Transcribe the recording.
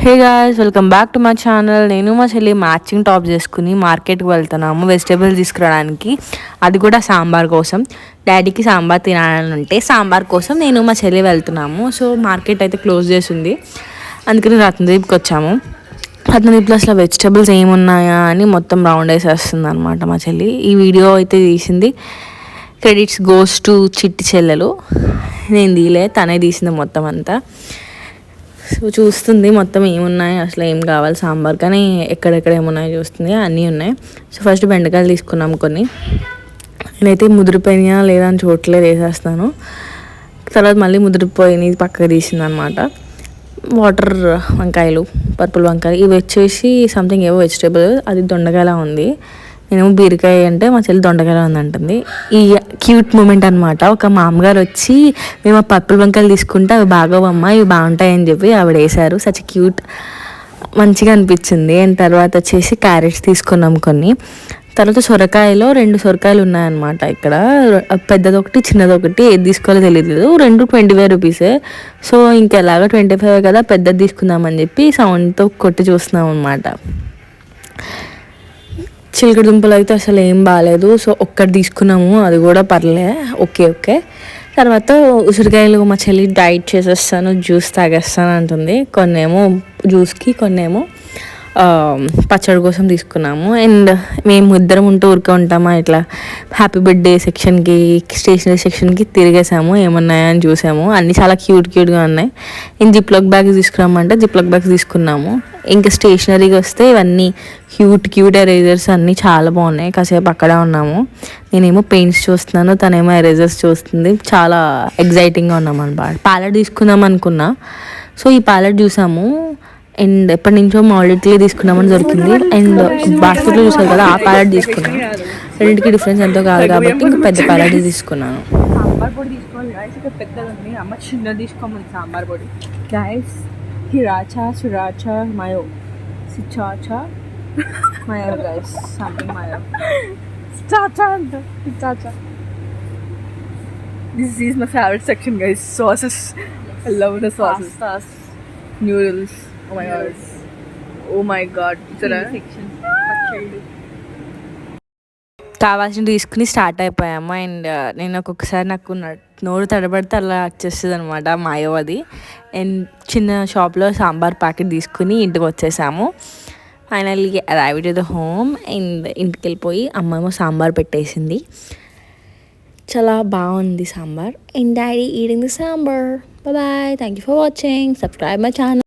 Hey guys, welcome back to my channel. నేను మా చెల్లి మ్యాచింగ్ టాప్ చేసుకుని మార్కెట్కి వెళ్తున్నాము వెజిటేబుల్స్ తీసుకురావడానికి. అది కూడా సాంబార్ కోసం. డాడీకి సాంబార్ తినాలని ఉంటే సాంబార్ కోసం నేను మా చెల్లి వెళ్తున్నాము. సో మార్కెట్ అయితే క్లోజ్ చేసింది, అందుకని రత్నదీప్కి వచ్చాము. రత్నదీప్లో అసలు వెజిటేబుల్స్ ఏమున్నాయా అని మొత్తం రౌండ్ వేసేస్తుంది అనమాట మా చెల్లి. ఈ వీడియో అయితే తీసింది. క్రెడిట్స్ గోస్ టు చిట్టి చెల్లెలు. నేను తీయలే, తనే తీసింది మొత్తం అంతా. సో చూస్తుంది మొత్తం ఏమున్నాయి, అసలు ఏం కావాలి సాంబార్, కానీ ఎక్కడెక్కడ ఏమున్నాయో చూస్తుంది. అన్నీ ఉన్నాయి. సో ఫస్ట్ బెండకాయలు తీసుకున్నాం కొన్ని. నేనైతే ముదిరిపోయినా లేదా అని చూడలేదు, వేసేస్తాను. తర్వాత మళ్ళీ ముదిరిపోయినవి పక్కకు తీసింది అనమాట. వాటర్ వంకాయలు, పర్పుల్ వంకాయలు, ఇవి వచ్చేసి సంథింగ్ ఏవో వెజిటేబుల్. అది దొండకాయలా ఉంది. నేనేమో బీరకాయ అంటే మా చెల్లి దొండకాయలా ఉందంటుంది. ఈ క్యూట్ మూమెంట్ అనమాట. ఒక మామగారు వచ్చి మేము ఆ పర్పుల్ వంకాయలు తీసుకుంటే అవి బాగోవమ్మా, ఇవి బాగుంటాయని చెప్పి ఆవిడ వేశారు. సచ్ క్యూట్, మంచిగా అనిపించింది. అండ్ తర్వాత వచ్చేసి క్యారెట్స్ తీసుకున్నాం కొన్ని. తర్వాత సొరకాయలో 2 సొరకాయలు ఉన్నాయన్నమాట ఇక్కడ. పెద్దదొకటి చిన్నదొకటి, ఏది తీసుకోవాలో తెలియదు. 2 25 రూపీసే. సో ఇంకెలాగో 25 కదా, పెద్దది తీసుకుందామని చెప్పి సౌండ్తో కొట్టి చూస్తున్నాం అనమాట. చిలకడ దుంపలు అయితే అసలు ఏం బాగాలేదు. సో ఒక్కటి తీసుకున్నాము, అది కూడా పర్లే, ఓకే. తర్వాత ఉసిరికాయలు మా చెల్లి డైట్ చేసేస్తాను, జ్యూస్ తాగేస్తాను అంటుంది. కొన్నేమో జ్యూస్కి, కొన్నేమో పచ్చడి కోసం తీసుకున్నాము. అండ్ మేము ఇద్దరం ఊరికే ఉంటామా, ఇట్లా హ్యాపీ బర్త్డే సెక్షన్కి, స్టేషనరీ సెక్షన్కి తిరిగేసాము, ఏమన్నాయా అని చూసాము. అన్నీ చాలా క్యూట్గా ఉన్నాయి. ఇంక జిప్లాక్ బ్యాగ్స్ తీసుకురామంటే జిప్లాక్ బ్యాగ్స్ తీసుకున్నాము. ఇంకా స్టేషనరీకి వస్తే ఇవన్నీ క్యూట్ ఎరేజర్స్ అన్నీ చాలా బాగున్నాయి. కాసేపు అక్కడే ఉన్నాము. నేనేమో పెయింట్స్ చూస్తున్నాను, తనేమో ఎరేజర్స్ చూస్తుంది. చాలా ఎగ్జైటింగ్గా ఉన్నాం అనమాట. ప్యాలెట్ తీసుకుందాం అనుకున్నా. సో ఈ ప్యాలెట్ చూసాము. అండ్ ఎప్పటి నుంచో మాల్డెట్లీ తీసుకున్నామని దొరికింది. అండ్ బాస్కెట్లో చూసారు కదా, ఆ ప్యాలెట్ తీసుకున్నాను. రెండింటికి డిఫరెన్స్ ఎంతో కాదు కాబట్టి ఇంకా పెద్ద ప్యాలెట్ తీసుకున్నాను. సాంబార్ పొడి తీసుకోవాలి గాయస్, ఇక్కడ పెద్దది ఉంది. అమ్మ చిన్నది తీసుకోమని సాంబార్ పొడి గాయస్. హిరాచా సురాచా మయో సిచాచా మయో గాయస్, సంథింగ్ మయో చాచా అంట చాచా. This is my favourite section guys. Sauces, I love the sauces. Noodles, oh my god. కావాల్సిన తీసుకుని స్టార్ట్ అయిపోయాము. అండ్ నేను ఒక్కొక్కసారి నాకు నోరు తడబడితే అలా వచ్చేస్తుంది అనమాట మాయో అది. అండ్ చిన్న షాప్లో సాంబార్ ప్యాకెట్ తీసుకుని ఇంటికి వచ్చేసాము. Finally arrive to the home. And ఇంటికి వెళ్ళిపోయి అమ్మేమో సాంబార్ పెట్టేసింది. చాలా బాగుంది sambar. And daddy eating the sambar. Bye. Thank you for watching. Subscribe my channel.